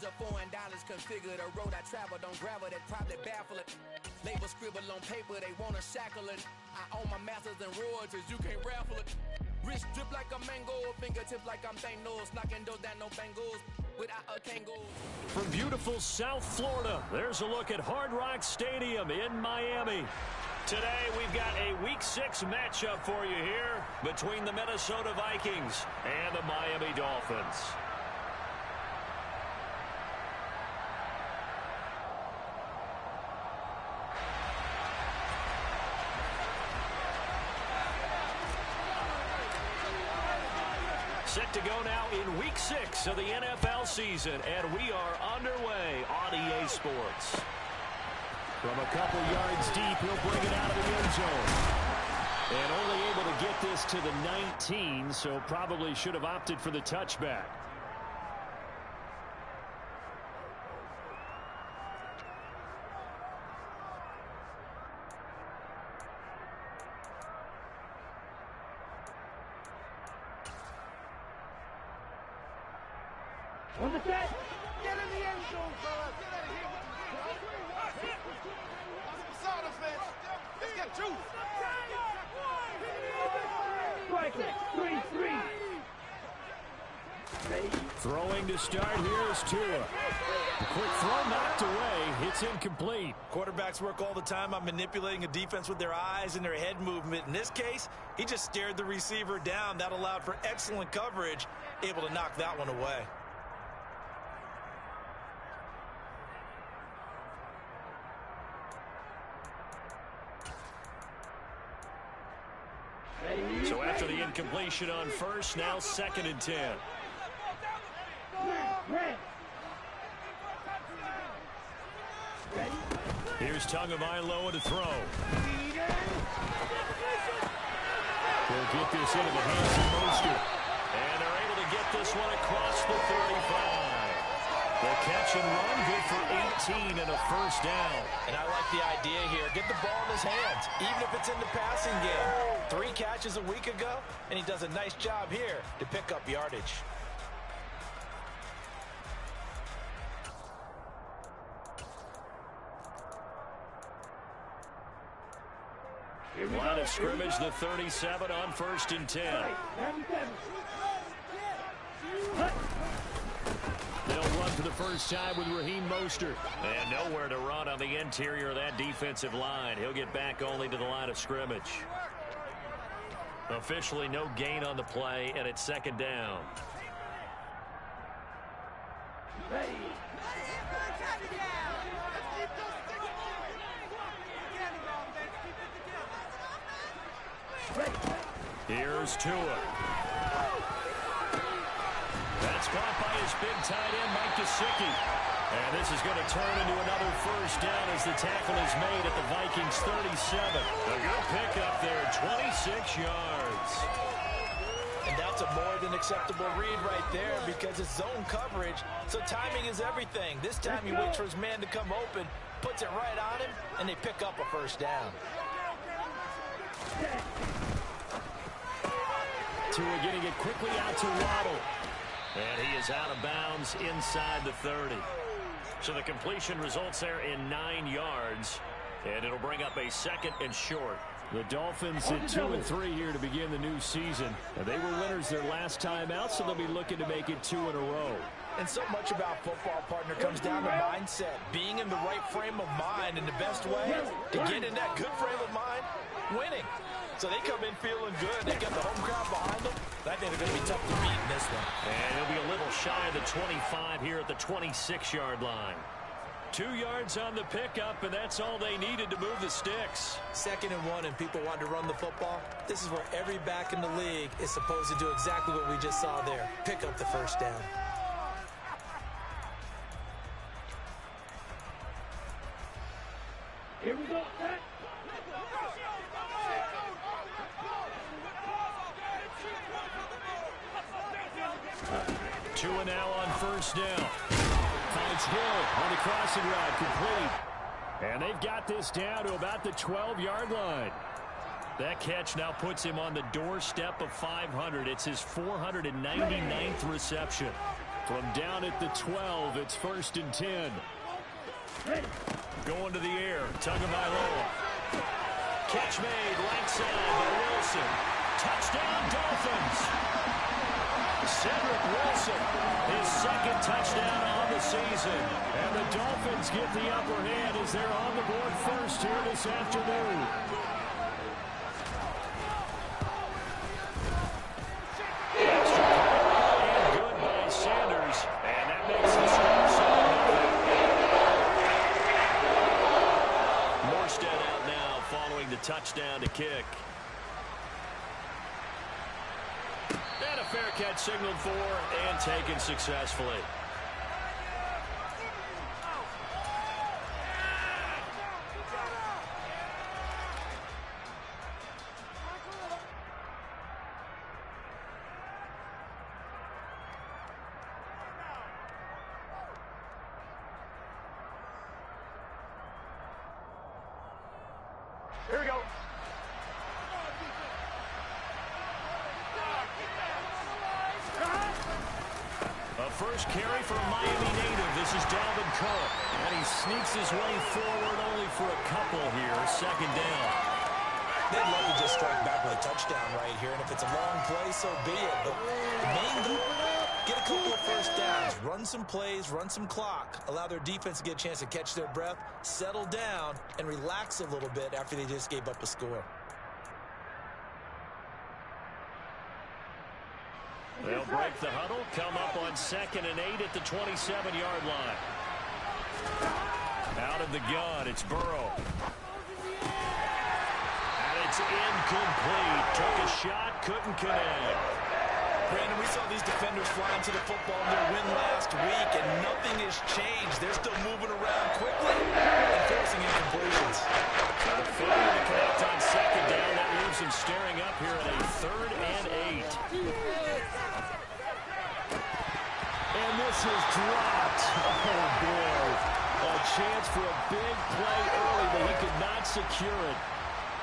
Hundreds of foreign dollars configure the road I travel. Don't gravel, that probably baffle it. Label scribble on paper, they wanna shackle it. I own my masters and royalties, you can't raffle it. Wrist drip like a mango, fingertips like I'm Thanos. Knocking those down, no bangles, without a Kangol. From beautiful South Florida, there's a look at Hard Rock Stadium in Miami. Today, we've got a Week 6 matchup for you here between the Minnesota Vikings and the Miami Dolphins. Set to go now in Week 6 of the NFL season, and we are underway on EA Sports. From a couple yards deep, he'll bring it out of the end zone. And only able to get this to the 19, so probably should have opted for the touchback. On the set. Get in the end zone, fellas. Get out of here. Let's get juice. Strike it. 3-3. Throwing to start here is Tua. The quick throw knocked away. It's incomplete. Quarterbacks work all the time on manipulating a defense with their eyes and their head movement. In this case, he just stared the receiver down. That allowed for excellent coverage, able to knock that one away. So after the incompletion on first, now 2nd and 10. Here's Tagovailoa to throw. They'll get this into the hands of Mostert. And they're able to get this one across the 35. The catch and run, good for 18 and a first down. And I like the idea here. Get the ball in his hands, even if it's in the passing game. 3 catches a week ago, and he does a nice job here to pick up yardage. Line of scrimmage, the 37 on 1st and 10. They'll run for the first time with Raheem Mostert. And nowhere to run on the interior of that defensive line. He'll get back only to the line of scrimmage. Officially no gain on the play, and it's 2nd down. Here's Tua. That's caught by his big tight end, Mike Gesicki. And this is going to turn into another first down as the tackle is made at the Vikings 37. A good pickup there, 26 yards. And that's a more than acceptable read right there because it's zone coverage, so timing is everything. This time he waits for his man to come open, puts it right on him, and they pick up a first down. Tua getting it quickly out to Waddle. And he is out of bounds inside the 30. So the completion results there in 9 yards. And it'll bring up a 2nd and short. The Dolphins at 2-3 here to begin the new season. And they were winners their last time out, so they'll be looking to make it 2 in a row. And so much about football, partner, comes down to mindset. Being in the right frame of mind, and the best way to get in that good frame of mind, winning. So they come in feeling good. They got the home crowd behind them. I think they're going to be tough to beat in this one. And he'll be a little shy of the 25 here at the 26-yard line. 2 yards on the pickup, and that's all they needed to move the sticks. 2nd and 1, and people want to run the football. This is where every back in the league is supposed to do exactly what we just saw there. Pick up the first down. Here we go. Tua now on 1st down. Finds Hill on the crossing route, complete. And they've got this down to about the 12-yard line. That catch now puts him on the doorstep of 500. It's his 499th reception. From down at the 12, it's 1st and 10. Going to the air, Tagovailoa. Catch made, right side by Wilson. Touchdown, Dolphins. Cedric Wilson, his second touchdown on the season. And the Dolphins get the upper hand as they're on the board first here this afternoon. Extra point and good by Sanders. And that makes the score 7-0. Morstead out now following the touchdown to kick. And a fair catch signaled for and taken successfully. Here we go. A first carry for a Miami native. This is Dalvin Cook. And he sneaks his way forward only for a couple here. 2nd down. They'd love to just strike back with a touchdown right here. And if it's a long play, so be it. But the main goal, get a couple of first downs. Run some plays, run some clock. Allow their defense to get a chance to catch their breath, settle down, and relax a little bit after they just gave up a score. They'll break the huddle, come up on 2nd and 8 at the 27-yard line. Out of the gun, it's Burrow. And it's incomplete. Took a shot, couldn't connect. Brandon, we saw these defenders flying to the football in their win last week, and nothing has changed. They're still moving around quickly and forcing incompletions. So the failure to connect on 2nd down, that leaves him staring up here at a 3rd and 8. And this is dropped. Oh, boy. A chance for a big play early, but he could not secure it.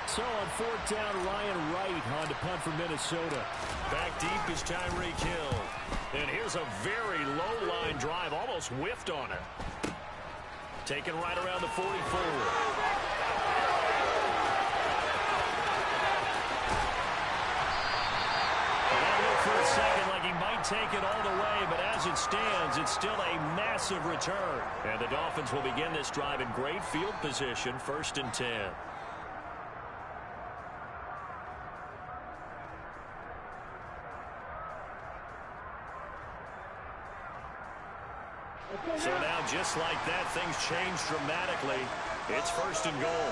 So on 4th down, Ryan Wright on to punt for Minnesota. Back deep is Tyreek Hill. And here's a very low-line drive, almost whiffed on it. Taken right around the 44. For a second like he might take it all the way, but as it stands, it's still a massive return. And the Dolphins will begin this drive in great field position, 1st and 10. So now, just like that, things change dramatically. It's 1st and goal.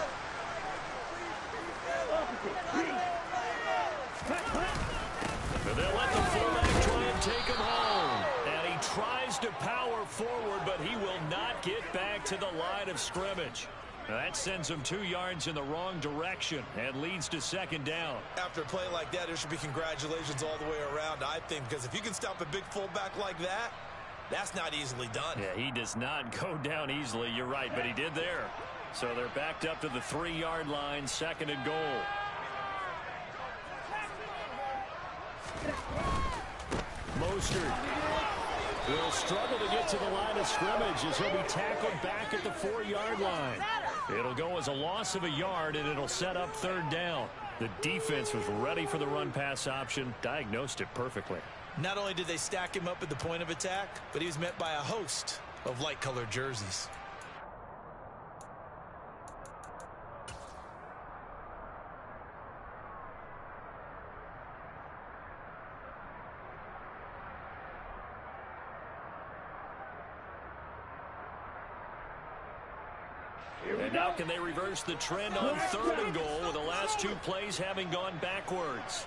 And they'll let the fullback try and take him home. And he tries to power forward, but he will not get back to the line of scrimmage. Now that sends him 2 yards in the wrong direction and leads to 2nd down. After a play like that, there should be congratulations all the way around, I think, because if you can stop a big fullback like that, that's not easily done. Yeah, he does not go down easily. You're right, but he did there. So they're backed up to the 3-yard line, 2nd and goal. Mostert will struggle to get to the line of scrimmage as he'll be tackled back at the 4-yard line. It'll go as a loss of a yard, and it'll set up 3rd down. The defense was ready for the run-pass option, diagnosed it perfectly. Not only did they stack him up at the point of attack, but he was met by a host of light-colored jerseys. And now can they reverse the trend on 3rd and goal with the last 2 plays having gone backwards?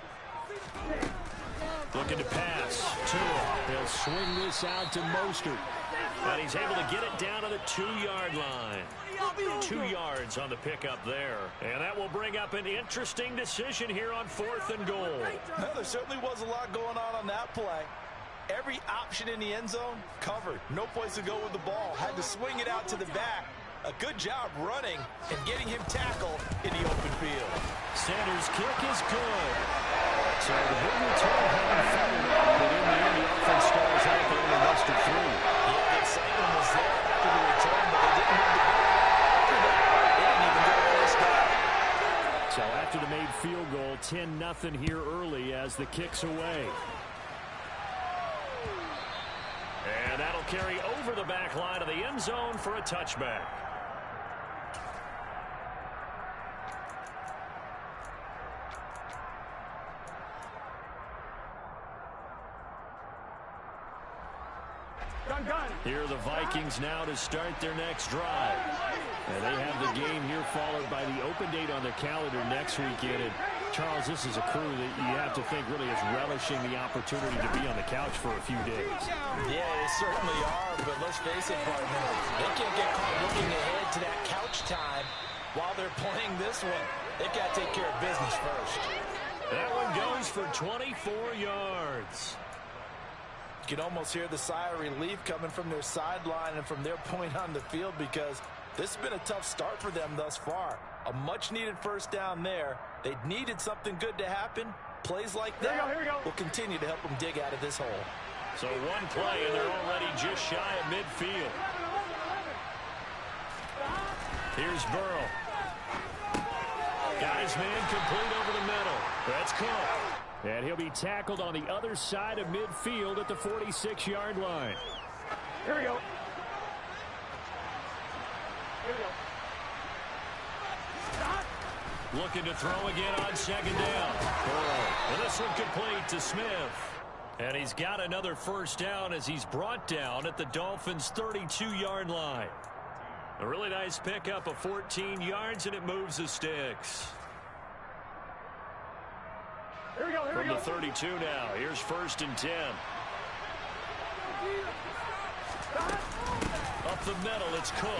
Looking to pass. Tua. He'll swing this out to Mostert. And he's able to get it down to the 2-yard line. 2 yards on the pickup there. And that will bring up an interesting decision here on 4th and goal. Well, there certainly was a lot going on that play. Every option in the end zone covered. No place to go with the ball. Had to swing it out to the back. A good job running and getting him tackled in the open field. Sanders' kick is good. So the big return having followed up, but in the end, the offense stalls out. They only lost 0-0 here early as the kick's away. And that'll carry over the back line of the end zone for a touchback. Here are the Vikings now to start their next drive. And they have the game here followed by the open date on their calendar next weekend. And Charles, this is a crew that you have to think really is relishing the opportunity to be on the couch for a few days. Yeah, they certainly are, but let's face it, partner, they can't get caught looking ahead to that couch time while they're playing this one. They've got to take care of business first. That one goes for 24 yards. You can almost hear the sigh of relief coming from their sideline and from their point on the field, because this has been a tough start for them thus far. A much-needed first down there. They needed something good to happen. Plays like that will continue to help them dig out of this hole. So one play, and they're already just shy of midfield. Here's Burrow. Got his man complete over the middle. That's Cook. And he'll be tackled on the other side of midfield at the 46-yard line. Here we go. Looking to throw again on second down. Burrow. And this one complete to Smith. And he's got another first down as he's brought down at the Dolphins' 32-yard line. A really nice pickup of 14 yards, and it moves the sticks. From the 32 now. Here's 1st and 10. Up the middle, it's Cook.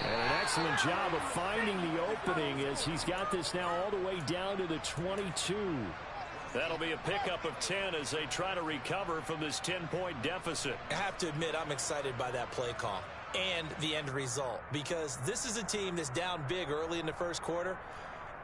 And an excellent job of finding the opening as he's got this now all the way down to the 22. That'll be a pickup of 10 as they try to recover from this 10-point deficit. I have to admit, I'm excited by that play call and the end result, because this is a team that's down big early in the first quarter.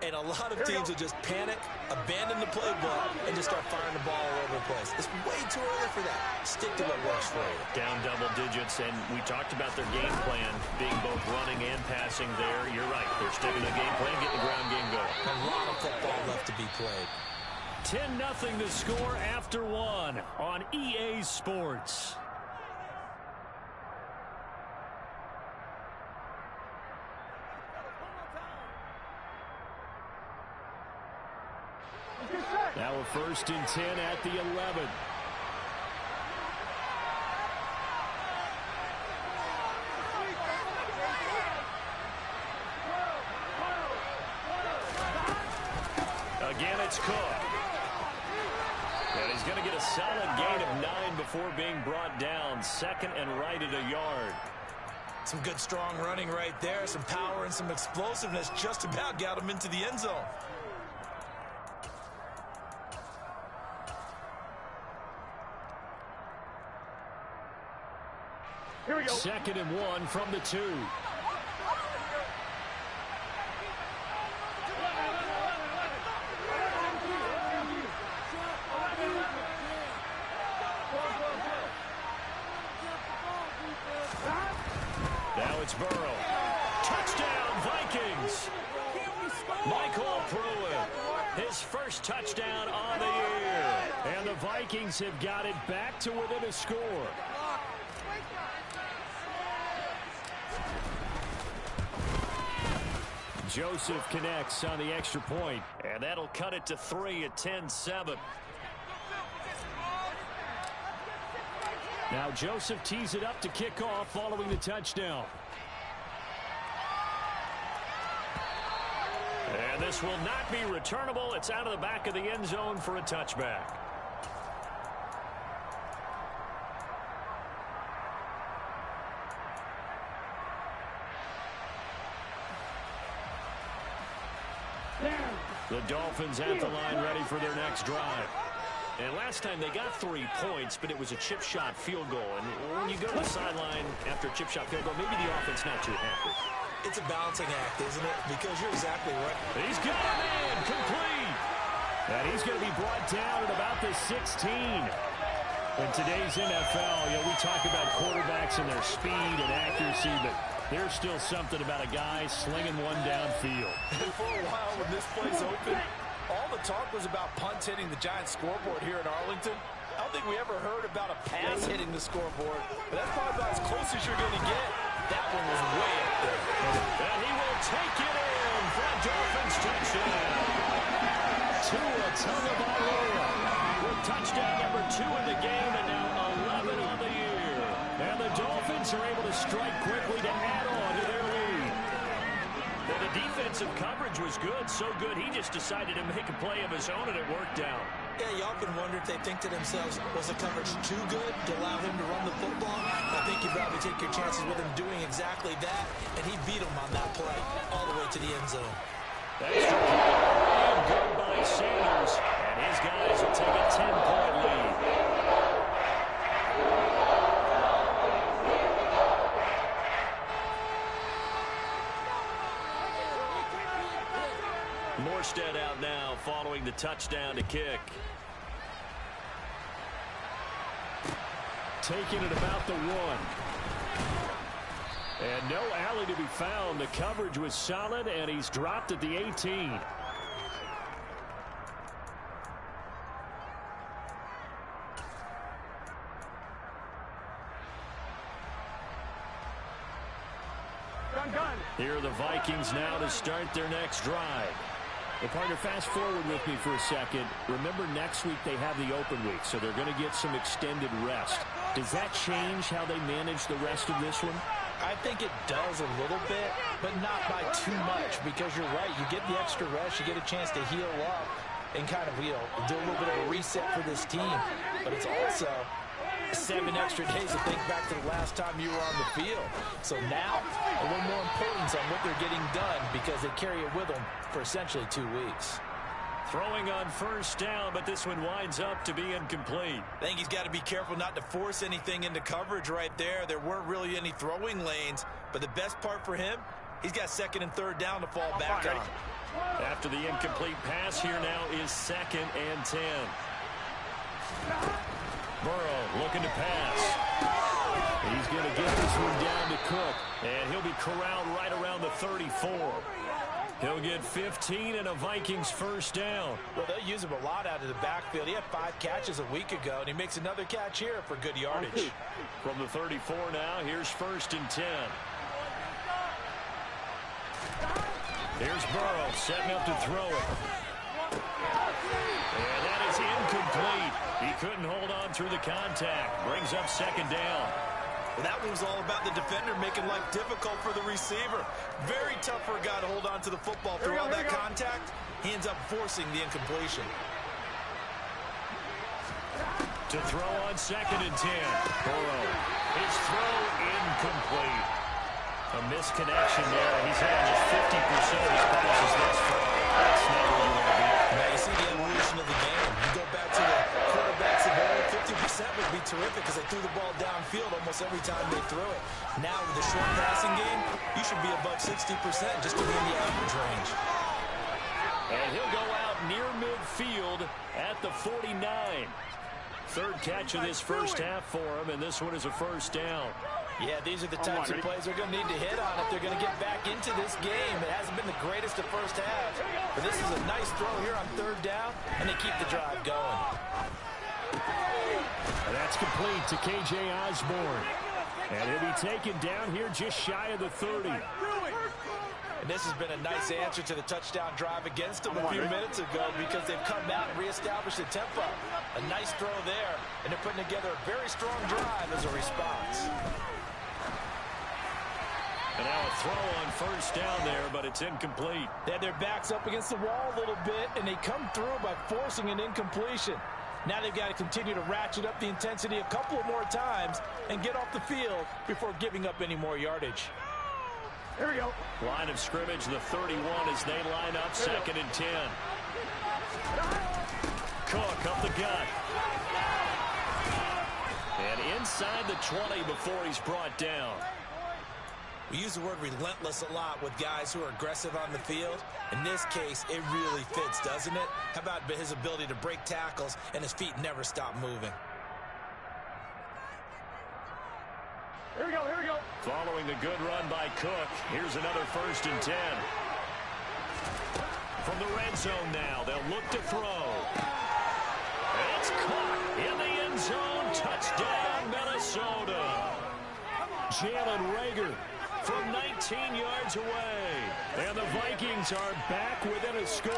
And a lot of teams will just panic, abandon the playbook, and just start firing the ball all over the place. It's way too early for that. Stick to what works for you. Down double digits, and we talked about their game plan being both running and passing there. You're right. They're sticking to the game plan, getting the ground game going. A lot of football left to be played. 10-0 the score after one on EA Sports. Now a 1st and 10 at the 11. Again, it's Cook. And he's going to get a solid gain of 9 before being brought down. 2nd and right at a yard. Some good, strong running right there. Some power and some explosiveness just about got him into the end zone. Here we go. 2nd and 1 from the 2. Now it's Burrow. Touchdown, Vikings. Michael Pruitt, his first touchdown on the year. And the Vikings have got it back to within a score. Joseph connects on the extra point, and that'll cut it to 3 at 10-7. Now Joseph tees it up to kick off following the touchdown. And this will not be returnable. It's out of the back of the end zone for a touchback. The Dolphins at the line ready for their next drive. And last time they got 3 points, but it was a chip shot field goal. And when you go to the sideline after a chip shot field goal, maybe the offense not too happy. It's a balancing act, isn't it? Because you're exactly right. He's got it in, complete. And he's going to be brought down at about the 16. In today's NFL, we talk about quarterbacks and their speed and accuracy, but There's still something about a guy slinging one downfield. For a while when this play's open, all the talk was about punts hitting the Giants scoreboard here in Arlington. I don't think we ever heard about a pass hitting the scoreboard, but that's probably about as close as you're going to get. That one was way up there. And he will take it in for a Dolphins touchdown. Tua Tagovailoa with touchdown number 2 in the game, and now 11 on the year. And the Dolphins are able to strike quickly to add on to their lead. And the defensive coverage was good, so good he just decided to make a play of his own, and it worked out. Yeah, you often wonder if they think to themselves, was the coverage too good to allow him to run the football? I think you probably take your chances with him doing exactly that, and he beat him on that play all the way to the end zone. Extra point and good by Sanders, and his guys will take a 10-point lead. Morstead out now following the touchdown to kick. Taking it about the 1. And no alley to be found. The coverage was solid, and he's dropped at the 18. Here are the Vikings now to start their next drive. Well, partner, fast forward with me for a second. Remember, next week they have the open week, so they're going to get some extended rest. Does that change how they manage the rest of this one? I think it does a little bit, but not by too much, because you're right. You get the extra rest, you get a chance to heal up and kind of, do a little bit of a reset for this team. But it's also 7 extra days to think back to the last time you were on the field. So now, a little more importance on what they're getting done, because they carry it with them for essentially 2 weeks. Throwing on first down, but this one winds up to be incomplete. I think he's got to be careful not to force anything into coverage right there. There weren't really any throwing lanes, but the best part for him, he's got 2nd and 3rd down to fall back on. After the incomplete pass, here now is 2nd and 10. Burrow looking to pass. He's going to get this one down to Cook, and he'll be corralled right around the 34. He'll get 15 and a Vikings first down. Well, they'll use him a lot out of the backfield. He had 5 catches a week ago, and he makes another catch here for good yardage. From the 34 now, here's 1st and 10. Here's Burrow setting up to throw it. And that is incomplete. He couldn't hold on through the contact. Brings up 2nd down. Well, that one was all about the defender making life difficult for the receiver. Very tough for a guy to hold on to the football through all that contact. He ends up forcing the incompletion. To throw on 2nd and 10. Burrow. His throw incomplete. A misconnection there. He's had just 50% of his passes thus far. That's not where you want to be. Now you see the evolution of the game. You go back to the quarterbacks of old, 50% would be terrific because they threw the ball downfield almost every time they threw it. Now with the short passing game, you should be above 60% just to be in the average range. And he'll go out near midfield at the 49. 3rd catch of this first half for him, and this one is a first down. Yeah, these are the types of plays they're going to need to hit on if they're going to get back into this game. It hasn't been the greatest of first halves, but this is a nice throw here on 3rd down, and they keep the drive going. And that's complete to K.J. Osborne. And he'll be taken down here just shy of the 30. And this has been a nice answer to the touchdown drive against them a few minutes ago, because they've come out and reestablished the tempo. A nice throw there, and they're putting together a very strong drive as a response. And now a throw on first down there, but it's incomplete. They had their backs up against the wall a little bit, and they come through by forcing an incompletion. Now they've got to continue to ratchet up the intensity a couple more times and get off the field before giving up any more yardage. Here we go. Line of scrimmage, the 31 as they line up, 2nd and 10. Cook up the gut. And inside the 20 before he's brought down. We use the word relentless a lot with guys who are aggressive on the field. In this case, it really fits, doesn't it? How about his ability to break tackles and his feet never stop moving? Here we go, here we go. Following the good run by Cook, here's another 1st and 10. From the red zone now, they'll look to throw. It's caught in the end zone. Touchdown, Minnesota. Jalen Reagor from 19 yards away. And the Vikings are back within a score.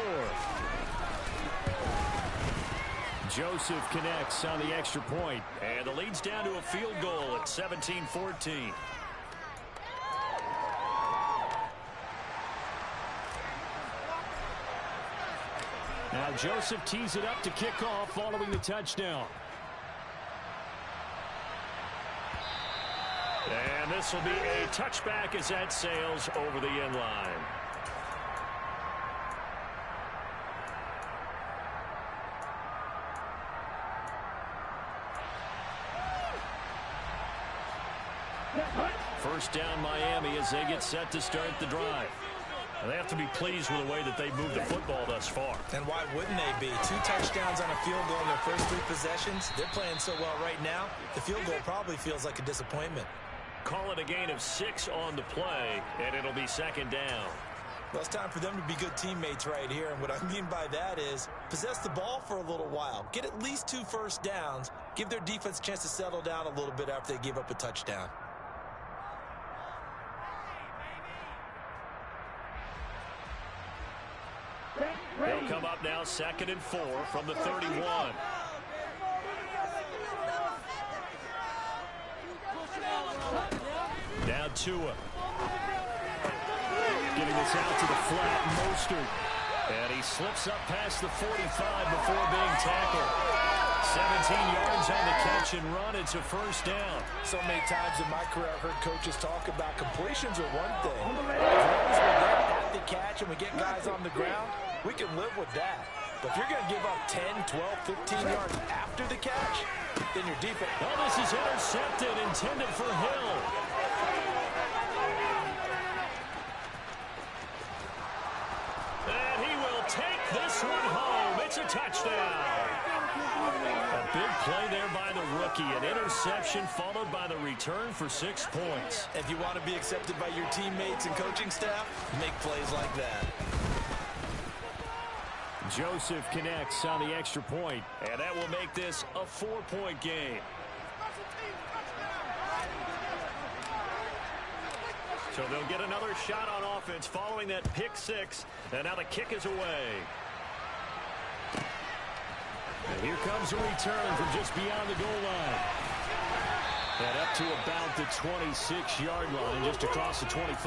Joseph connects on the extra point. And the lead's down to a field goal at 17-14. Now Joseph tees it up to kick off following the touchdown. And this will be a touchback as that sails over the end line. First down Miami as they get set to start the drive. And they have to be pleased with the way that they've moved the football thus far. And why wouldn't they be? 2 touchdowns on a field goal in their first 3 possessions. They're playing so well right now, the field goal probably feels like a disappointment. Call it a gain of 6 on the play, and it'll be 2nd down. Well, it's time for them to be good teammates right here. And what I mean by that is possess the ball for a little while. Get at least 2 first downs. Give their defense a chance to settle down a little bit after they give up a touchdown. They'll come up now 2nd and 4 from the 31. Now Tua. Getting this out to the flat, Mostert. And he slips up past the 45 before being tackled. 17 yards on the catch and run. It's a 1st down. So many times in my career I've heard coaches talk about completions are one thing. As long as we're there at the catch and we get guys on the ground, we can live with that. But if you're going to give up 10, 12, 15 yards after the catch, then your defense... Oh, this is intercepted, intended for Hill. And he will take this one home. It's a touchdown. A big play there by the rookie. An interception followed by the return for 6 points. If you want to be accepted by your teammates and coaching staff, make plays like that. Joseph connects on the extra point, and that will make this a 4-point game. So they'll get another shot on offense following that pick 6, and now the kick is away. And here comes a return from just beyond the goal line. And up to about the 26-yard line, just across the 25.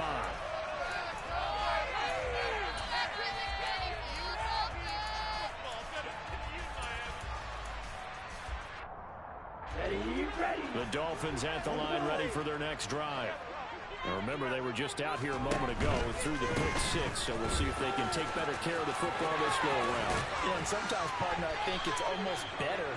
The Dolphins at the line ready for their next drive. Now remember, they were just out here a moment ago through the pick 6, so we'll see if they can take better care of the football this go-around. Yeah, and sometimes, partner, I think it's almost better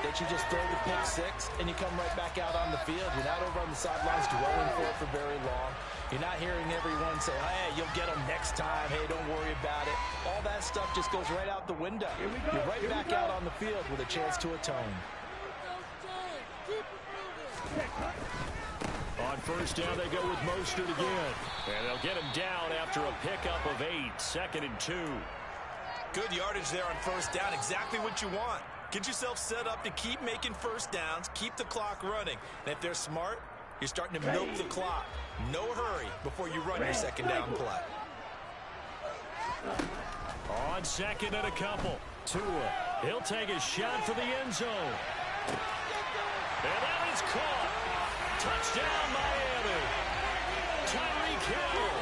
that you just throw the pick 6 and you come right back out on the field. You're not over on the sidelines dwelling for it for very long. You're not hearing everyone say, hey, you'll get them next time. Hey, don't worry about it. All that stuff just goes right out the window. You're right back out on the field with a chance to atone. On 1st down, they go with Mostert again. And they'll get him down after a pickup of 8, 2nd and 2. Good yardage there on 1st down, exactly what you want. Get yourself set up to keep making first downs, keep the clock running. And if they're smart, you're starting to milk the clock. No hurry before you run your 2nd down play. On 2nd and a couple, Tua. He'll take a shot for the end zone. And that is caught. Touchdown, Miami. Tyreek Hill,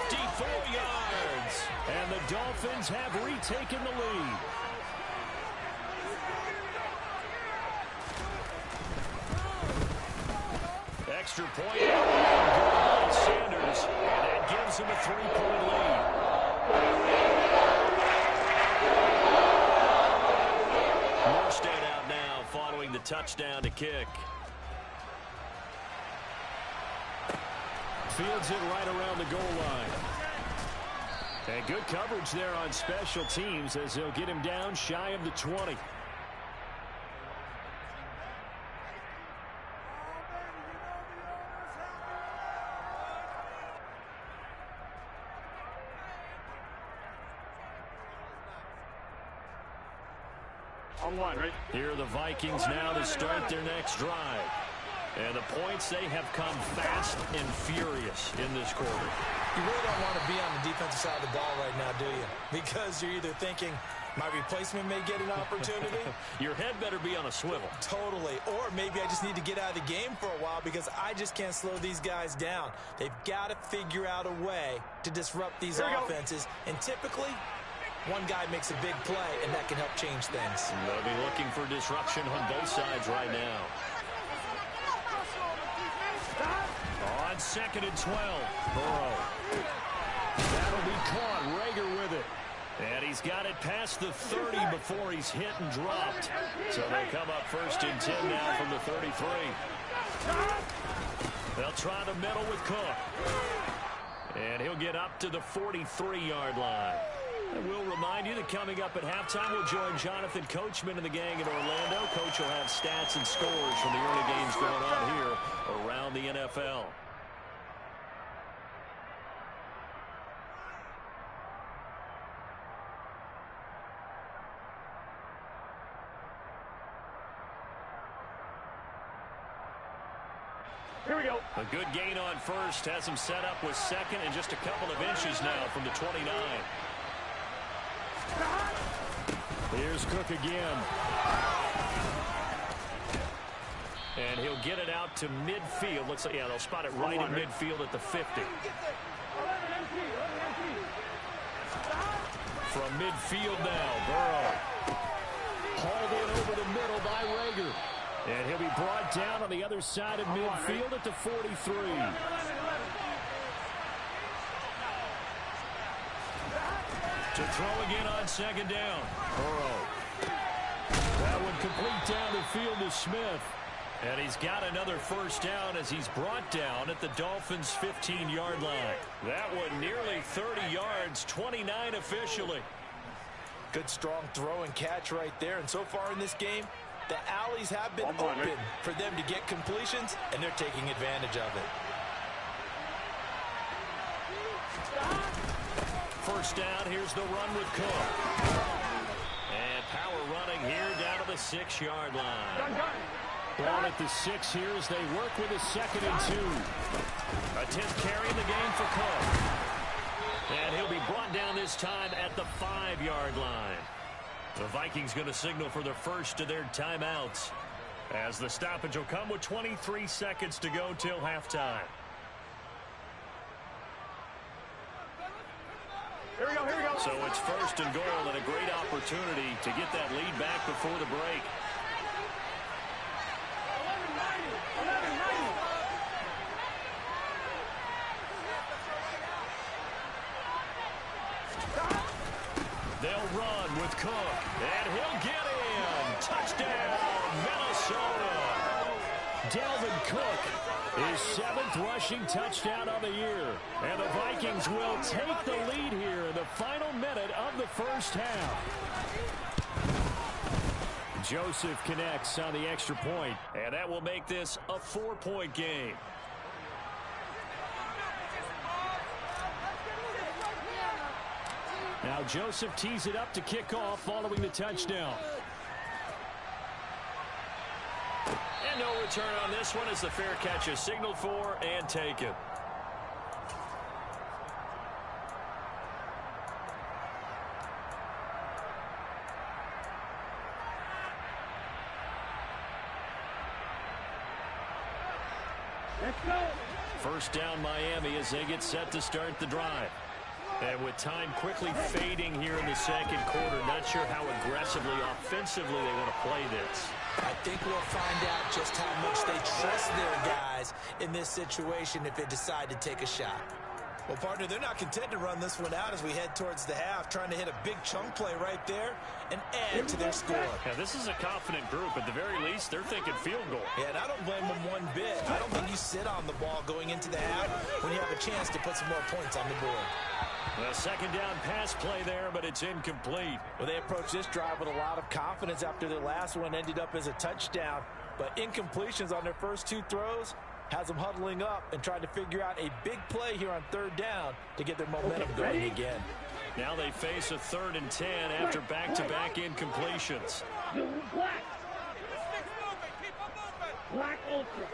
54 yards. And the Dolphins have retaken the lead. Extra point by Sanders, and that gives him a 3-point lead. Morstead out now following the touchdown to kick. Fields it right around the goal line. And good coverage there on special teams as they'll get him down shy of the 20. On one, right? Here are the Vikings now to start their next drive. And the points, they have come fast and furious in this quarter. You really don't want to be on the defensive side of the ball right now, do you? Because you're either thinking, my replacement may get an opportunity. Your head better be on a swivel. Totally. Or maybe I just need to get out of the game for a while because I just can't slow these guys down. They've got to figure out a way to disrupt these offenses. And typically, one guy makes a big play, and that can help change things. They'll be looking for disruption on both sides right now. On 2nd and 12, Burrow. That'll be caught. Rager with it. And he's got it past the 30 before he's hit and dropped. So they'll come up 1st and 10 now from the 33. They'll try the middle with Cook. And he'll get up to the 43-yard line. And we'll remind you that coming up at halftime, we'll join Jonathan Coachman and the gang in Orlando. Coach will have stats and scores from the early games going on here around the NFL. Here we go. A good gain on 1st. Has him set up with 2nd and just a couple of inches now from the 29. Here's Cook again. And he'll get it out to midfield. Looks like, yeah, they'll spot it right in midfield at the 50. From midfield now, Burrow. Hauled in over the middle by Rager. And he'll be brought down on the other side of midfield at the 43. To throw again on 2nd down. Burrow. That one complete down the field to Smith. And he's got another 1st down as he's brought down at the Dolphins' 15-yard line. That one nearly 30 yards, 29 officially. Good strong throw and catch right there. And so far in this game, the alleys have been open for them to get completions, and they're taking advantage of it. 1st down, here's the run with Cook. And power running here down to the 6-yard line. Ball at the 6 here as they work with a 2nd and 2. A 10th carry in the game for Cook. And he'll be brought down this time at the 5-yard line. The Vikings going to signal for the first of their timeouts as the stoppage will come with 23 seconds to go till halftime. Here we go, here we go. So it's 1st and goal and a great opportunity to get that lead back before the break. They'll run with Cook, and he'll get in. Touchdown, Minnesota. Dalvin Cook, his 7th rushing touchdown of the year. And the Vikings will take the lead here in the final minute of the 1st half. Joseph connects on the extra point, and that will make this a 4-point game. Now Joseph tees it up to kick off following the touchdown. And no return on this one as the fair catch is signaled for and taken. Let's go. 1st down Miami as they get set to start the drive. And with time quickly fading here in the 2nd quarter, not sure how aggressively, offensively they want to play this. I think we'll find out just how much they trust their guys in this situation if they decide to take a shot. Well, partner, they're not content to run this one out as we head towards the half, trying to hit a big chunk play right there and add to their score. Yeah, this is a confident group. At the very least, they're thinking field goal. Yeah, and I don't blame them one bit. I don't think you sit on the ball going into the half when you have a chance to put some more points on the board. The 2nd down pass play there, but it's incomplete. Well, they approached this drive with a lot of confidence after their last one ended up as a touchdown. But incompletions on their first 2 throws has them huddling up and trying to figure out a big play here on 3rd down to get their momentum going again. Now they face a 3rd and 10 after back-to-back incompletions. Black ultra.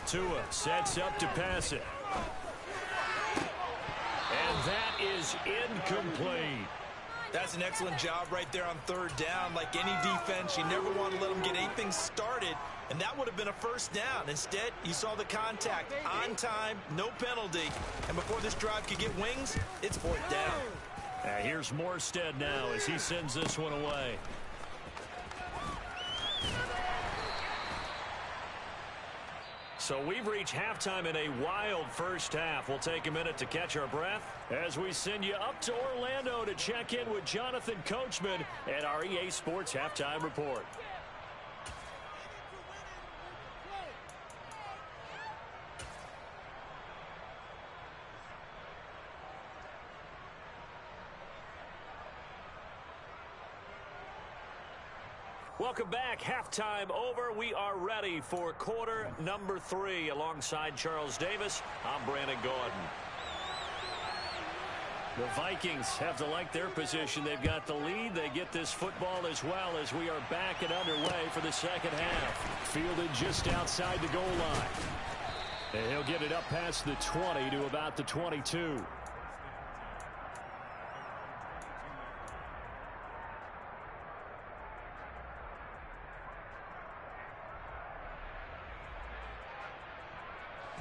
Tua sets up to pass it. And that is incomplete. That's an excellent job right there on 3rd down. Like any defense, you never want to let them get anything started, and that would have been a 1st down. Instead, you saw the contact on time, no penalty, and before this drive could get wings, it's 4th down. Here's Morstead now as he sends this one away. So we've reached halftime in a wild first half. We'll take a minute to catch our breath as we send you up to Orlando to check in with Jonathan Coachman at our EA Sports Halftime Report. Welcome back. Halftime over. We are ready for quarter number 3. Alongside Charles Davis, I'm Brandon Gordon. The Vikings have to like their position. They've got the lead. They get this football as well as we are back and underway for the second half. Fielded just outside the goal line. And he'll get it up past the 20 to about the 22.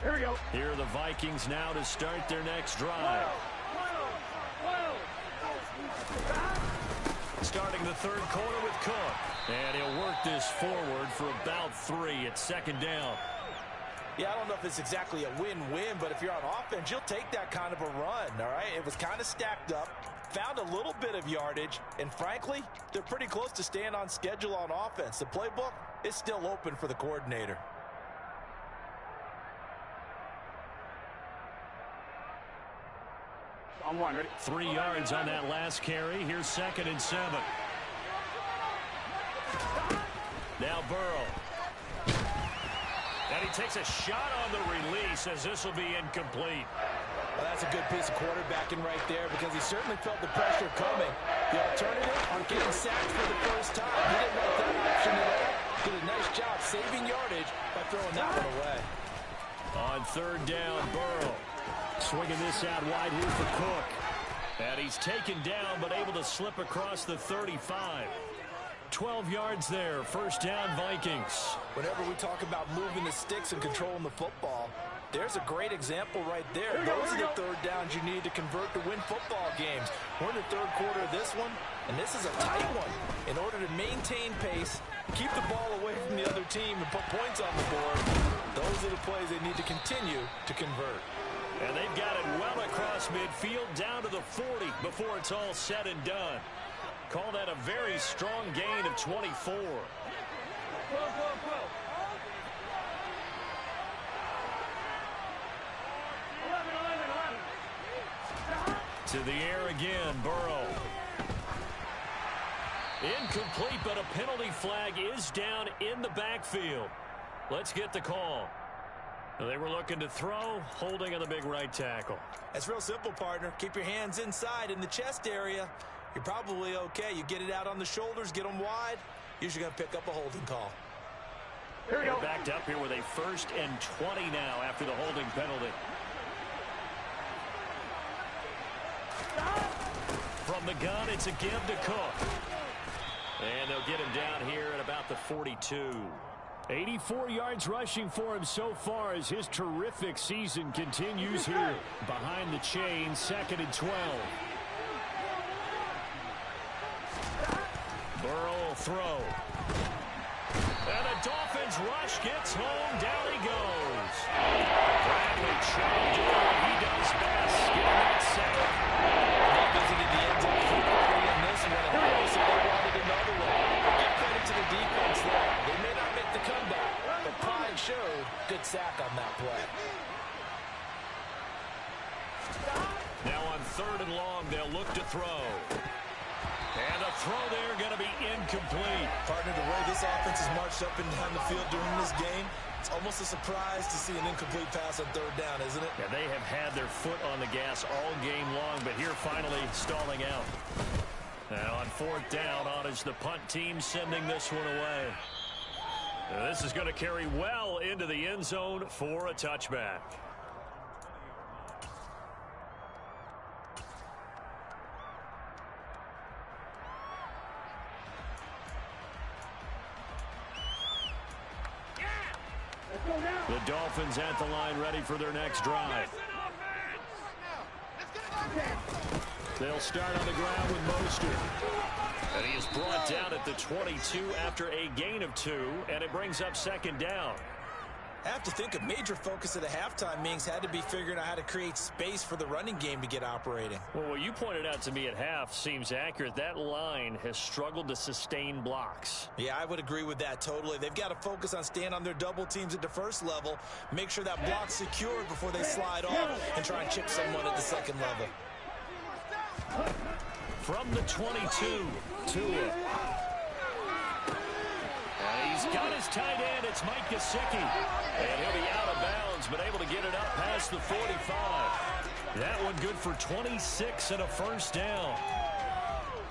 Here we go. Here are the Vikings now to start their next drive. Starting the 3rd quarter with Cook. And he'll work this forward for about 3 at 2nd down. Yeah, I don't know if it's exactly a win-win, but if you're on offense, you'll take that kind of a run, all right? It was kind of stacked up, found a little bit of yardage, and frankly, they're pretty close to staying on schedule on offense. The playbook is still open for the coordinator. On 1, ready? 3 yards on that last carry. Here's 2nd and 7. Now Burrow. And he takes a shot on the release as this will be incomplete. Well, that's a good piece of quarterbacking right there because he certainly felt the pressure coming. The alternative on getting sacked for the first time. He didn't like that option at all. Did a nice job saving yardage by throwing that one away. On 3rd down, Burrow. Swinging this out wide here for Cook. And he's taken down but able to slip across the 35. 12 yards there. 1st down, Vikings. Whenever we talk about moving the sticks and controlling the football, there's a great example right there. Those are the 3rd downs you need to convert to win football games. We're in the 3rd quarter of this one, and this is a tight one. In order to maintain pace, keep the ball away from the other team, and put points on the board, those are the plays they need to continue to convert. And they've got it well across midfield down to the 40 before it's all said and done. Call that a very strong gain of 24. To the air again, Burrow. Incomplete, but a penalty flag is down in the backfield. Let's get the call. They were looking to throw, holding on the big right tackle. That's real simple, partner. Keep your hands inside in the chest area. You're probably okay. You get it out on the shoulders, get them wide. Usually going to pick up a holding call. Here we go. They're backed up here with a 1st and 20 now after the holding penalty. From the gun, it's a give to Cook. And they'll get him down here at about the 42. 84 yards rushing for him so far as his terrific season continues here. Behind the chain, 2nd and 12. Burrow will throw. And the Dolphins rush gets home. Down he goes. Bradley Chubb doing what he does best. Getting that sack. They visited the end zone frequently in this one. So they wanted another one. Give credit to the defense there. They may not make the comeback, but pride showed. Good sack on that play. Now on 3rd and long, they'll look to throw. And the throw there going to be incomplete. Partner, the way this offense has marched up and down the field during this game, it's almost a surprise to see an incomplete pass on third down, isn't it? Yeah, they have had their foot on the gas all game long, but here finally stalling out. Now on fourth down, on is the punt team sending this one away. Now this is going to carry well into the end zone for a touchback. The Dolphins at the line ready for their next drive. They'll start on the ground with Mostert. And he is brought down at the 22 after a gain of 2, and it brings up second down. I have to think a major focus of the halftime meetings had to be figuring out how to create space for the running game to get operating. Well, what you pointed out to me at half seems accurate. That line has struggled to sustain blocks. Yeah, I would agree with that totally. They've got to focus on staying on their double teams at the first level, make sure that block's secured before they slide off and try and chip someone at the second level. From the 22, Tua. He's got his tight end. It's Mike Gesicki. And he'll be out of bounds, but able to get it up past the 45. That one good for 26 and a first down.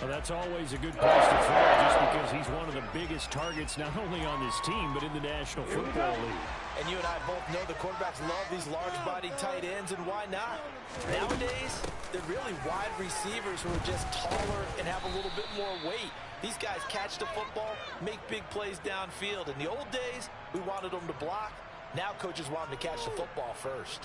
Well, that's always a good place to throw just because he's one of the biggest targets not only on this team but in the National Football League. And you and I both know the quarterbacks love these large-bodied tight ends, and why not? Nowadays, they're really wide receivers who are just taller and have a little bit more weight. These guys catch the football, make big plays downfield. In the old days, we wanted them to block. Now coaches want them to catch the football first.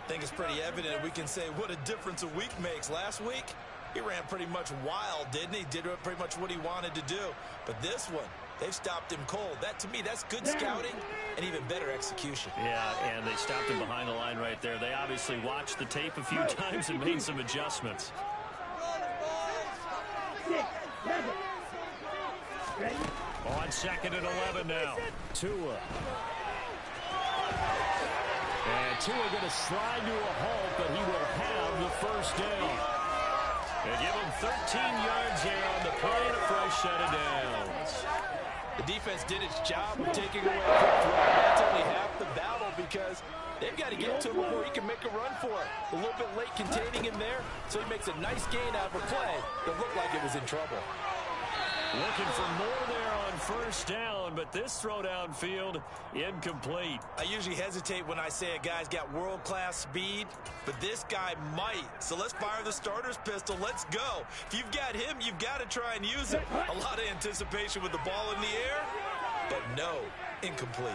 I think it's pretty evident we can say what a difference a week makes. Last week, he ran pretty much wild, didn't he? Did pretty much what he wanted to do. But this one, they've stopped him cold. That, to me, that's good scouting and even better execution. Yeah, and they stopped him behind the line right there. They obviously watched the tape a few times and made some adjustments. On second and 11 now. Tua. And Tua going to slide to a halt, but he will have the first down. And give him 13 yards there on the play and a fresh set of downs. The defense did its job of taking away a quick drive. That's only half the battle because they've got to get to him before he can make a run for it. A little bit late containing him there, so he makes a nice gain out of a play that looked like it was in trouble. Looking for more there on first down, but this throw downfield incomplete. I usually hesitate when I say a guy's got world-class speed, but this guy might. So let's fire the starter's pistol. Let's go. If you've got him, you've got to try and use him. A lot of anticipation with the ball in the air, but no, incomplete.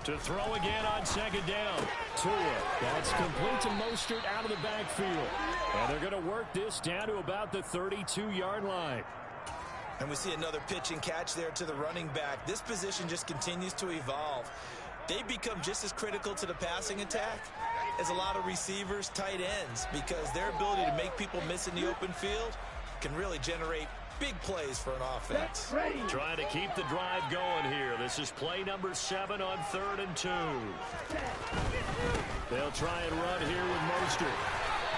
To throw again on second down. Tua. That's complete to Mostert out of the backfield. And they're going to work this down to about the 32-yard line. And we see another pitch and catch there to the running back. This position just continues to evolve. They become just as critical to the passing attack as a lot of receivers, tight ends, because their ability to make people miss in the open field can really generate big plays for an offense. Trying to keep the drive going here. This is play number 7 on 3rd and 2. They'll try and run here with Mostert.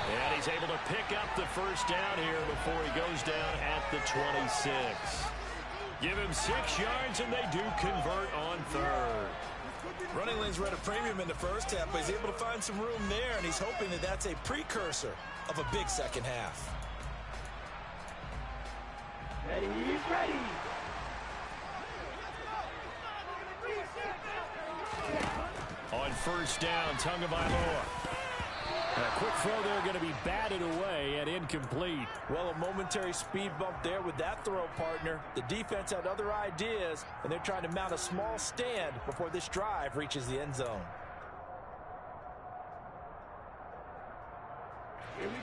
And he's able to pick up the first down here before he goes down at the 26. Give him 6 yards, and they do convert on 3rd. Running lanes were at a premium in the first half, but he's able to find some room there, and he's hoping that that's a precursor of a big second half. Ready. On first down, Tagovailoa. A quick throw there going to be batted away and incomplete. Well, a momentary speed bump there with that throw, partner. The defense had other ideas, and they're trying to mount a small stand before this drive reaches the end zone.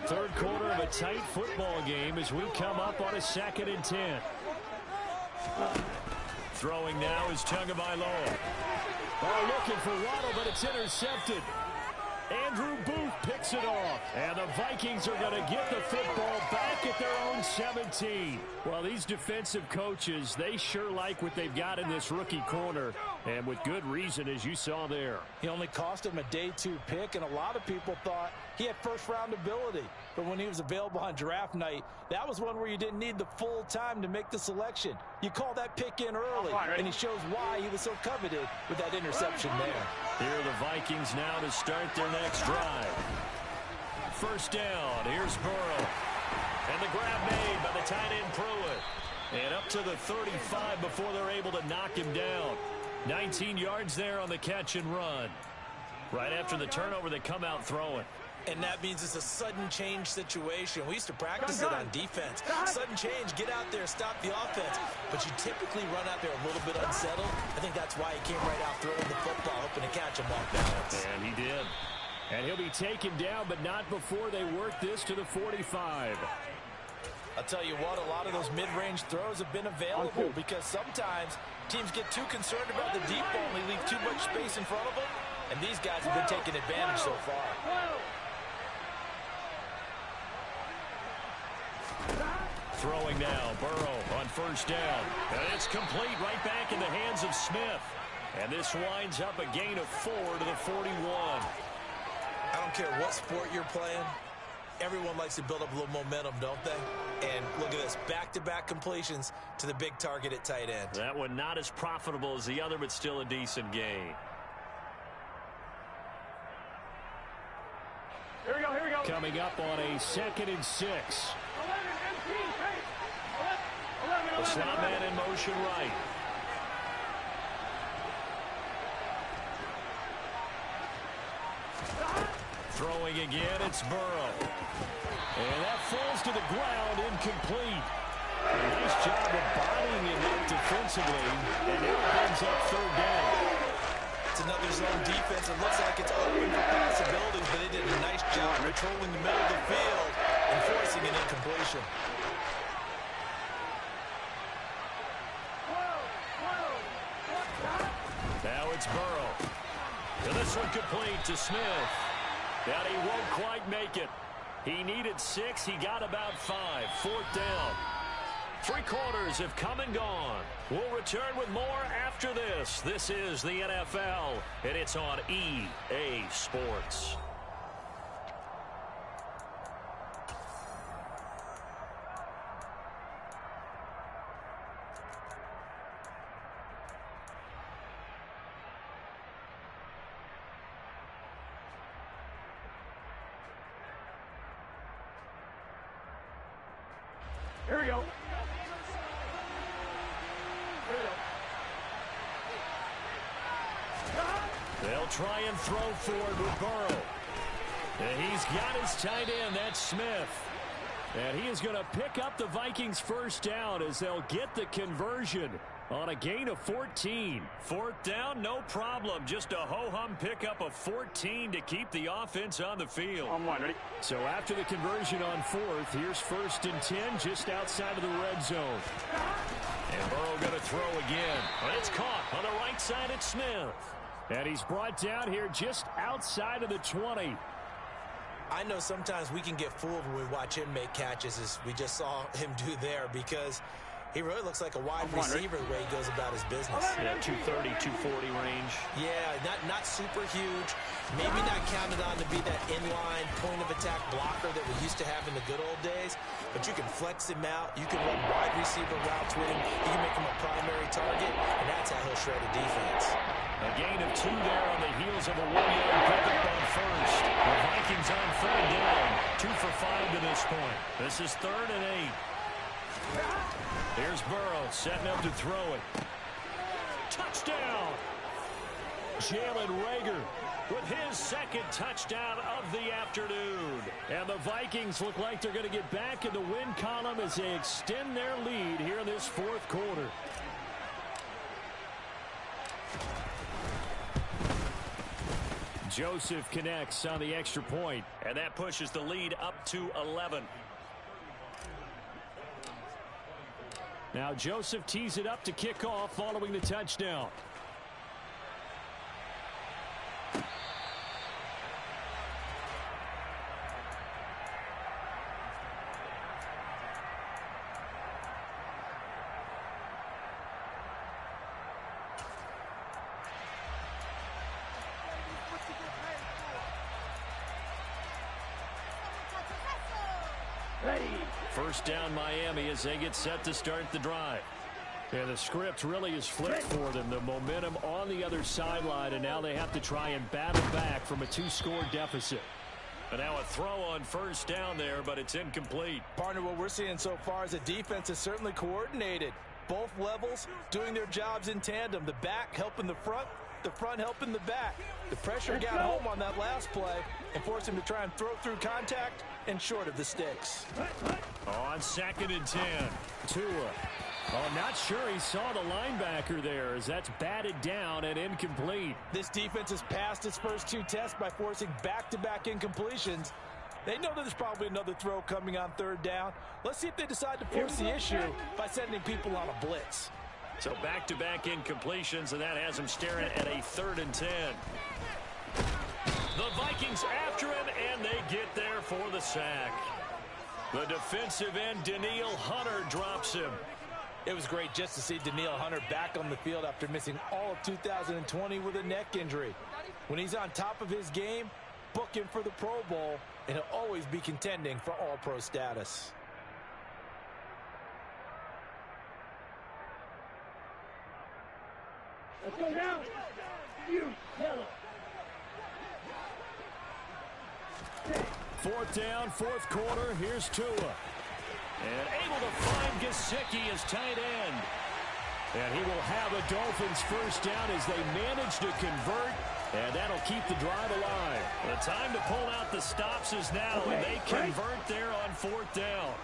Third quarter of a tight football game as we come up on a 2nd and 10. Throwing now is Tagovailoa. Oh, looking for Waddle, but it's intercepted. Andrew Booth picks it off. And the Vikings are going to get the football back at their own 17. Well, these defensive coaches, they sure like what they've got in this rookie corner. And with good reason, as you saw there. He only cost him a day 2 pick, and a lot of people thought he had first-round ability. But when he was available on draft night, that was one where you didn't need the full time to make the selection. You call that pick in early, and he shows why he was so coveted with that interception there. Here are the Vikings now to start their next drive. First down, here's Burrow. And the grab made by the tight end Pruitt. And up to the 35 before they're able to knock him down. 19 yards there on the catch and run. Right after the turnover, they come out throwing. And that means it's a sudden change situation. We used to practice it on defense. Sudden change, get out there, stop the offense. But you typically run out there a little bit unsettled. I think that's why he came right out throwing the football, hoping to catch him off balance. And he did. And he'll be taken down, but not before they work this to the 45. I'll tell you what, a lot of those mid-range throws have been available because sometimes teams get too concerned about the deep ball and they leave too much space in front of them. And these guys have been taking advantage so far. Throwing now, Burrow on first down. And it's complete right back in the hands of Smith. And this winds up a gain of 4 to the 41. I don't care what sport you're playing. Everyone likes to build up a little momentum, don't they? And look at this, back-to-back completions to the big target at tight end. That one not as profitable as the other, but still a decent gain. Here we go, here we go. Coming up on a 2nd and 6. The slot man in motion right. Throwing again, it's Burrow. And that falls to the ground, incomplete. A nice job of bodying him up defensively, and now it brings up 3rd down. It's another zone defense. It looks like it's open for possibilities, but they did a nice job controlling the middle of the field and forcing an incompletion. Now it's Burrow. And this one complete to Smith. And he won't quite make it. He needed 6. He got about 5. 4th down. 3 quarters have come and gone. We'll return with more after this. This is the NFL, and it's on EA Sports. Here we go. They'll try and throw forward with Burrow. And he's got his tight end, that's Smith. And he is going to pick up the Vikings' first down as they'll get the conversion on a gain of 14. 4th down, no problem. Just a ho-hum pickup of 14 to keep the offense on the field. Ready? So after the conversion on 4th, here's 1st and 10 just outside of the red zone. And Burrow going to throw again. But it's caught on the right side at Smith. And he's brought down here just outside of the 20. I know sometimes we can get fooled when we watch him make catches, as we just saw him do there, because he really looks like a wide receiver the way he goes about his business. Yeah, 230, 240 range. Yeah, not super huge. Maybe not counted on to be that inline point-of-attack blocker that we used to have in the good old days. But you can flex him out. You can run wide receiver routes with him. You can make him a primary target, and that's how he'll shred a defense. A gain of 2 there on the heels of a 1-yard pickup on first. The Vikings on 3rd down. 2 for 5 to this point. This is 3rd and 8. Here's Burrow setting up to throw it. Touchdown! Jalen Reagor with his 2nd touchdown of the afternoon. And the Vikings look like they're going to get back in the win column as they extend their lead here in this 4th quarter. Joseph connects on the extra point, and that pushes the lead up to 11. Now Joseph tees it up to kick off following the touchdown. First down Miami as they get set to start the drive. And the script really is flipped for them. The momentum on the other sideline, and now they have to try and battle back from a 2-score deficit. And now a throw on first down there, but it's incomplete. Partner, what we're seeing so far is the defense is certainly coordinated. Both levels doing their jobs in tandem. The back helping the front helping the back. The pressure got home on that last play and forced him to try and throw through contact and short of the sticks. On 2nd and 10, Tua. Oh, not sure he saw the linebacker there as that's batted down and incomplete. This defense has passed its first 2 tests by forcing back-to-back incompletions. They know that there's probably another throw coming on 3rd down. Let's see if they decide to force the issue by sending people on a blitz. So back-to-back incompletions, and that has them staring at a 3rd and 10. The Vikings after him, and they get there for the sack. The defensive end, Danielle Hunter, drops him. It was great just to see Danielle Hunter back on the field after missing all of 2020 with a neck injury. When he's on top of his game, book him for the Pro Bowl, and he'll always be contending for All-Pro status. Let's go down. You yellow. 4th down, 4th quarter. Here's Tua. And able to find Gesicki as tight end. And he will have a Dolphins first down as they manage to convert. And that'll keep the drive alive. The time to pull out the stops is now, and they convert there on 4th down.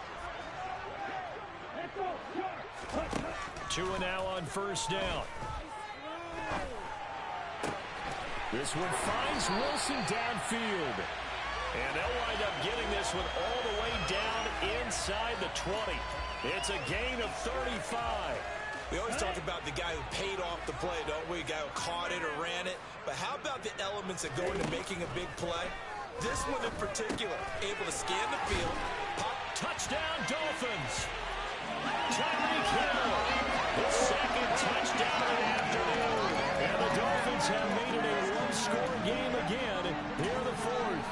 Tua now on first down. This one finds Wilson downfield. And they'll wind up getting this one all the way down inside the 20. It's a gain of 35. We always talk about the guy who paid off the play, don't we? The guy who caught it or ran it. But how about the elements that go into making a big play? This one in particular, able to scan the field. Pop, touchdown, Dolphins. Tyreek Hill, the 2nd touchdown of the afternoon. And the Dolphins have made it a 1-score game again here in the 4th.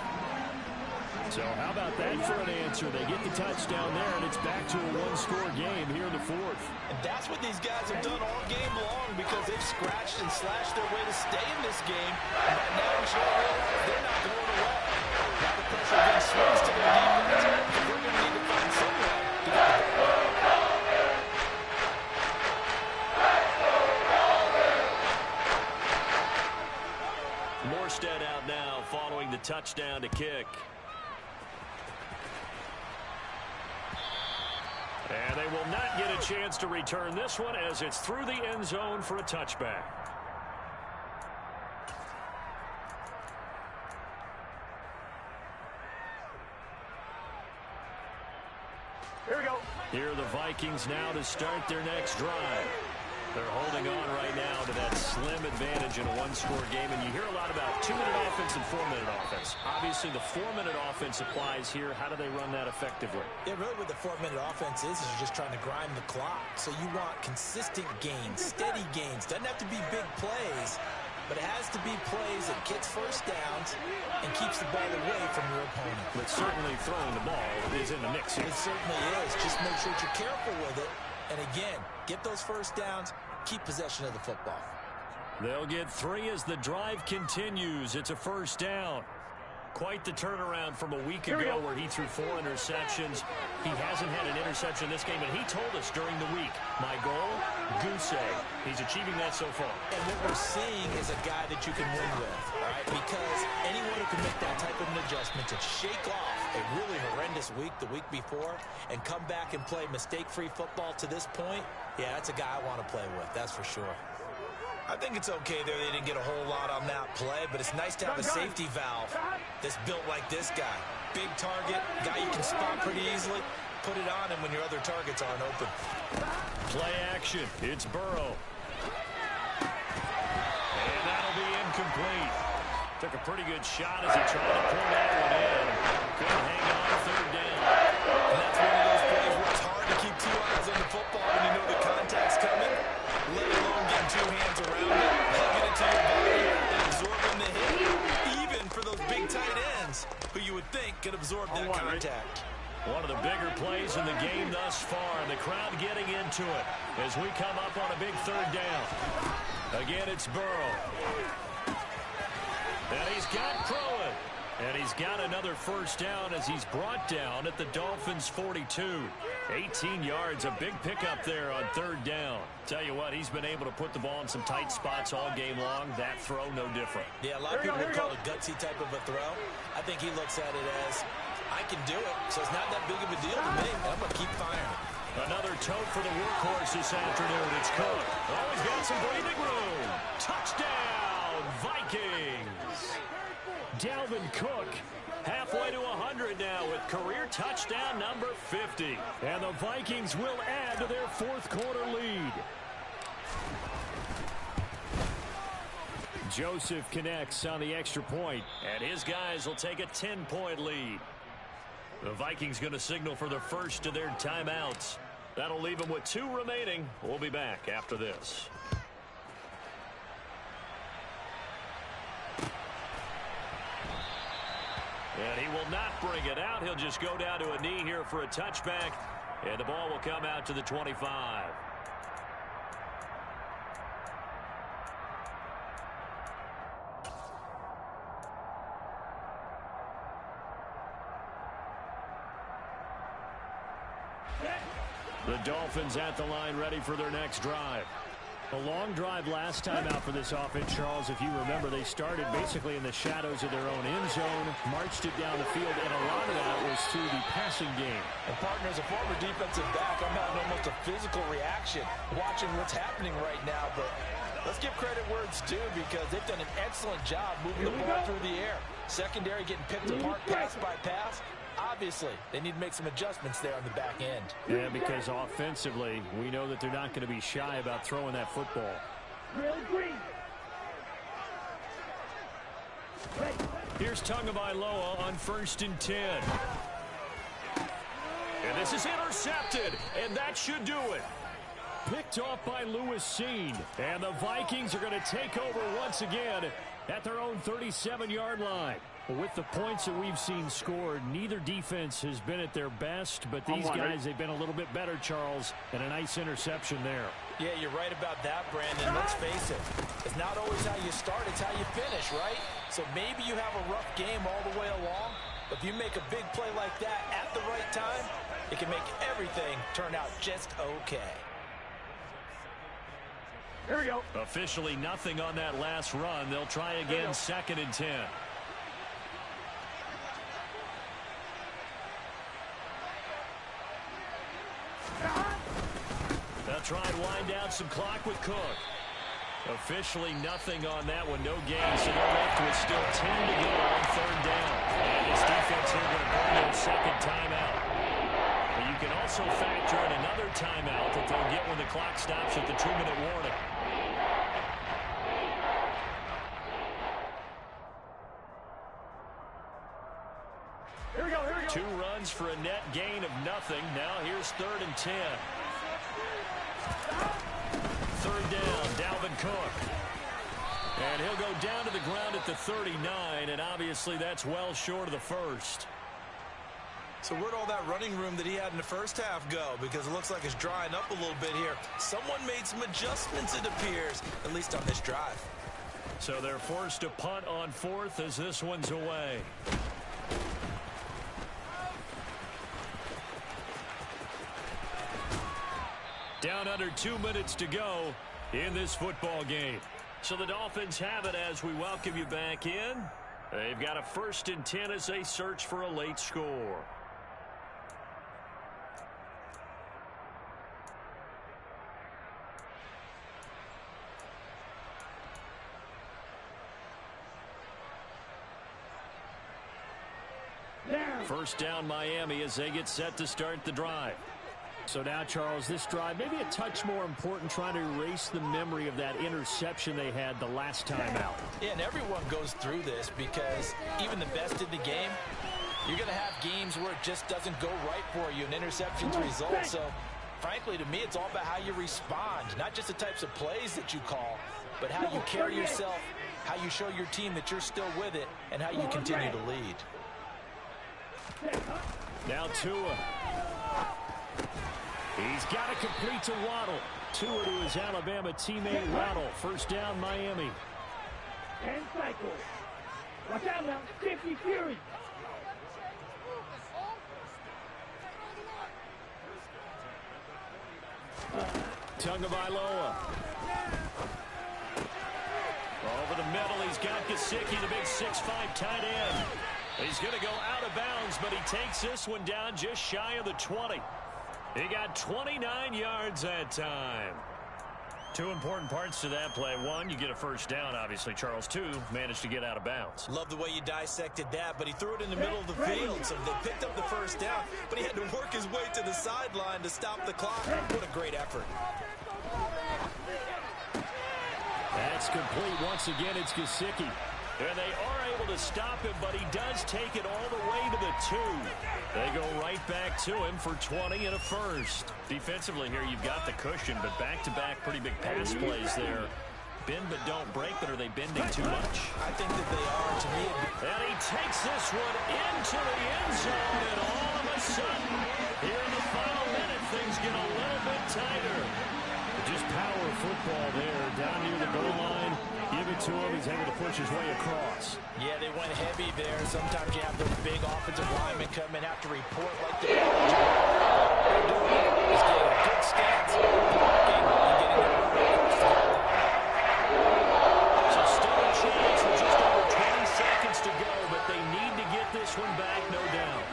So how about that for an answer? They get the touchdown there, and it's back to a 1-score game here in the 4th. And that's what these guys have done all game long because they've scratched and slashed their way to stay in this game. And by now, I'm sure they're not going away. Now the pressure again swings to their defense. And we're going to need to find some way to get the ball. Morstead out now following the touchdown to kick. And they will not get a chance to return this one as it's through the end zone for a touchback. Here we go. Here are the Vikings now to start their next drive. They're holding on right now to that slim advantage in a 1-score game. And you hear a lot about 2-minute offense and 4-minute offense. Obviously, the 4-minute offense applies here. How do they run that effectively? Yeah, really what the 4-minute offense is you're just trying to grind the clock. So you want consistent gains, steady gains. Doesn't have to be big plays, but it has to be plays that gets first downs and keeps the ball away from your opponent. But certainly throwing the ball is in the mix here. It certainly is. Just make sure that you're careful with it. And again, get those first downs, keep possession of the football. They'll get 3 as the drive continues. It's a first down. Quite the turnaround from a week ago where he threw 4 interceptions. He hasn't had an interception this game, and he told us during the week, my goal, goose egg. He's achieving that so far. And what we're seeing is a guy that you can win with, all right? Because anyone who can make that type of an adjustment to shake off a really horrendous week the week before and come back and play mistake-free football to this point, yeah, that's a guy I want to play with, that's for sure. I think it's okay there. They didn't get a whole lot on that play, but it's nice to have a safety valve that's built like this guy. Big target, guy you can spot pretty easily. Put it on him when your other targets aren't open. Play action. It's Burrow. And that'll be incomplete. Took a pretty good shot as he tried to pull that one in. Couldn't hang on 3rd down. And that's one of those plays where it's hard to keep 2 eyes on the football when you know the contact's coming. Let alone getting 2 hands around it, hugging it to your body, and absorbing the hit. Even for those big tight ends, who you would think could absorb that contact. One of the bigger plays in the game thus far. The crowd getting into it as we come up on a big third down. Again, it's Burrow. And he's got Crowan. And he's got another first down as he's brought down at the Dolphins' 42. 18 yards, a big pickup there on third down. Tell you what, he's been able to put the ball in some tight spots all game long. That throw, no different. Yeah, a lot of people would call it a gutsy type of a throw. I think he looks at it as, I can do it, so it's not that big of a deal to me. I'm going to keep firing. Another tote for the workhorse this afternoon. It's Cook. Oh, he's got some breathing room. Touchdown, Vikings. Dalvin Cook halfway to 100 now with career touchdown number 50. And the Vikings will add to their fourth quarter lead. Joseph connects on the extra point, and his guys will take a 10-point lead. The Vikings going to signal for the first of their timeouts. That'll leave them with 2 remaining. We'll be back after this. And he will not bring it out. He'll just go down to a knee here for a touchback. And the ball will come out to the 25. The Dolphins at the line ready for their next drive. A long drive last time out for this offense, Charles. If you remember, they started basically in the shadows of their own end zone, marched it down the field, and a lot of that was through the passing game. And partner, as a former defensive back, I'm having almost a physical reaction watching what's happening right now. But let's give credit where it's due because they've done an excellent job moving the ball through the air. Secondary getting picked apart pass by pass. Obviously, they need to make some adjustments there on the back end. Yeah, because offensively, we know that they're not going to be shy about throwing that football. Here's Tagovailoa on 1st and 10. And this is intercepted, and that should do it. Picked off by Lewis Seen. And the Vikings are going to take over once again at their own 37-yard line. With the points that we've seen scored, neither defense has been at their best, but these guys, they've been a little bit better, Charles, and a nice interception there. Yeah, you're right about that, Brandon. Let's face it. It's not always how you start, it's how you finish, right? So maybe you have a rough game all the way along, but if you make a big play like that at the right time, it can make everything turn out just okay. Here we go. Officially nothing on that last run. They'll try again, 2nd and 10. They'll try and wind down some clock with Cook. Officially nothing on that one. No gain, so they're left with still 10 to go on 3rd down. And this defense here going to burn their 2nd timeout. But you can also factor in another timeout that they'll get when the clock stops at the 2-minute warning. Here we go, here we go. 2 runs for a net gain of nothing. Now here's 3rd and 10. 3rd down, Dalvin Cook. And he'll go down to the ground at the 39, and obviously that's well short of the first. So where'd all that running room that he had in the first half go? Because it looks like it's drying up a little bit here. Someone made some adjustments, it appears, at least on this drive. So they're forced to punt on 4th as this one's away. Down under 2 minutes to go in this football game. So the Dolphins have it as we welcome you back in. They've got a 1st and 10 as they search for a late score. First down Miami as they get set to start the drive. So now, Charles, this drive maybe a touch more important, trying to erase the memory of that interception they had the last time out. Yeah, and everyone goes through this because even the best in the game, you're going to have games where it just doesn't go right for you, and interceptions result. So, frankly, to me, it's all about how you respond, not just the types of plays that you call, but how you carry yourself, how you show your team that you're still with it, and how you continue to lead. Now Tua. He's got to complete to Waddle. Tua to his Alabama teammate Waddle. First down, Miami. 10 cycles. Watch out now. 50 Fury. Tagovailoa. Over the middle, he's got Gesicki, the big 6'5" tight end. He's going to go out of bounds, but he takes this one down just shy of the 20. He got 29 yards that time. Two important parts to that play. One, you get a first down, obviously, Charles. Two, managed to get out of bounds. Love the way you dissected that, but he threw it in the middle of the field, so they picked up the first down, but he had to work his way to the sideline to stop the clock. What a great effort. That's complete. Once again, it's Gesicki. And they are able to stop him, but he does take it all the way to the 2. They go right back to him for 20 and a first. Defensively here, you've got the cushion, but back-to-back pretty big pass plays there. Bend but don't break, but are they bending too much? I think that they are, to me. And he takes this one into the end zone, and all of a sudden, here in the final minute, things get a little bit tighter. Just power football there, down near the goal line. Give it to him. He's able to push his way across. Yeah, they went heavy there. Sometimes you have those big offensive linemen come in, have to report like the ball. They're doing is getting a good stance, blocking, and getting the run across the goal line. So still a chance with just over 20 seconds to go, but they need to get this one back, no doubt.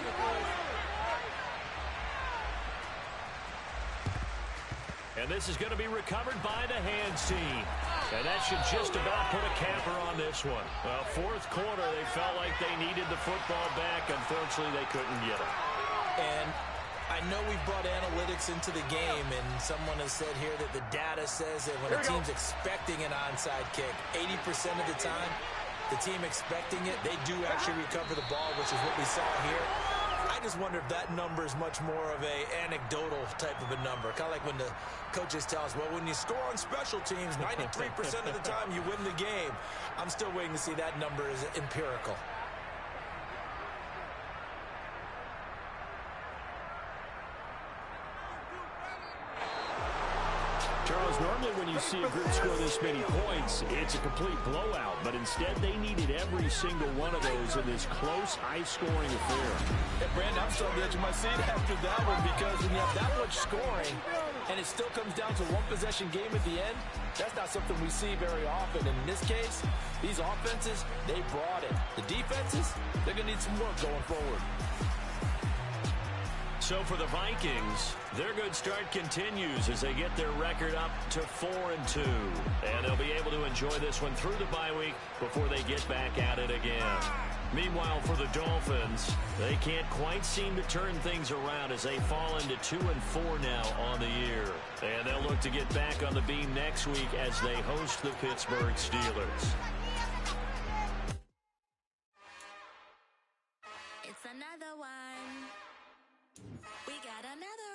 And this is going to be recovered by the hands team. And that should just about put a capper on this one. Well, fourth quarter, they felt like they needed the football back. Unfortunately, they couldn't get it. And I know we've brought analytics into the game, and someone has said here that the data says that when a team's expecting an onside kick, 80% of the time, the team expecting it, they do actually recover the ball, which is what we saw here. I just wonder if that number is much more of a anecdotal type of a number. Kind of like when the coaches tell us, well, when you score on special teams, 93% of the time you win the game. I'm still waiting to see that number is empirical. Charles, normally when you see a group score this many points, it's a complete blowout. But instead, they needed every single one of those in this close, high-scoring affair. Hey, Brandon, I'm still on the edge of my seat after that one because when you have that much scoring and it still comes down to one-possession game at the end, that's not something we see very often. And in this case, these offenses, they brought it. The defenses, they're going to need some work going forward. So for the Vikings, their good start continues as they get their record up to 4-2. And they'll be able to enjoy this one through the bye week before they get back at it again. Meanwhile, for the Dolphins, they can't quite seem to turn things around as they fall into 2-4 now on the year. And they'll look to get back on the beam next week as they host the Pittsburgh Steelers. It's another one. We got another